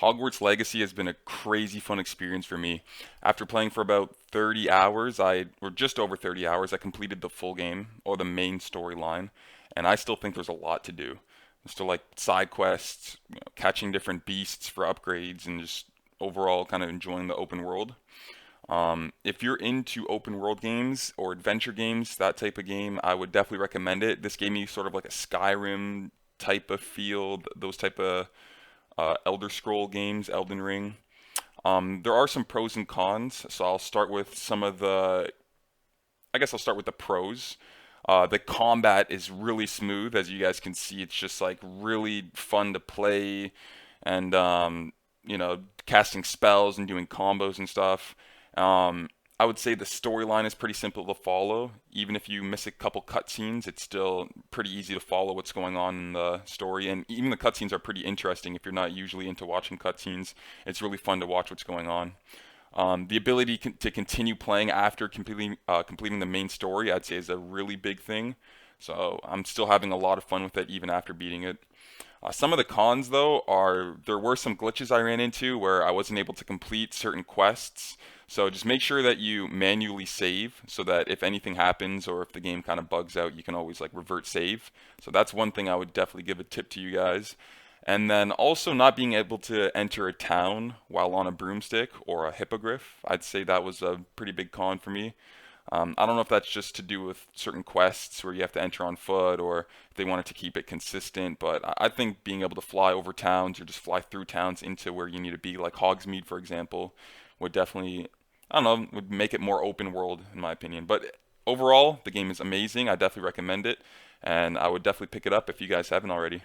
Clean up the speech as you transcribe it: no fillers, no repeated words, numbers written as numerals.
Hogwarts Legacy has been a crazy fun experience for me. After playing for about 30 hours, or just over 30 hours, I completed the full game or the main storyline, and I still think there's a lot to do. There's still like side quests, catching different beasts for upgrades, and just overall kind of enjoying the open world. If you're into open world games or adventure games, that type of game, I would definitely recommend it. This gave me sort of like a Skyrim type of feel, those type of Elder Scroll games, Elden Ring. There are some pros and cons, so I'll start with I guess I'll start with the pros. The combat is really smooth, as you guys can see. It's just like really fun to play, and casting spells and doing combos and stuff. Um, I would say the storyline is pretty simple to follow. Even if you miss a couple cutscenes, it's still pretty easy to follow what's going on in the story. And even the cutscenes are pretty interesting if you're not usually into watching cutscenes. It's really fun to watch what's going on. The ability to continue playing after completing the main story, I'd say, is a really big thing. So I'm still having a lot of fun with it even after beating it. Some of the cons, though, are there were some glitches I ran into where I wasn't able to complete certain quests. So just make sure that you manually save so that if anything happens or if the game kind of bugs out, you can always like revert save. So that's one thing I would definitely give a tip to you guys. And then also not being able to enter a town while on a broomstick or a hippogriff. I'd say that was a pretty big con for me. I don't know if that's just to do with certain quests where you have to enter on foot or if they wanted to keep it consistent, but I think being able to fly over towns or just fly through towns into where you need to be, like Hogsmeade, for example, would definitely, I don't know, would make it more open world in my opinion. But overall, the game is amazing. I definitely recommend it, and I would definitely pick it up if you guys haven't already.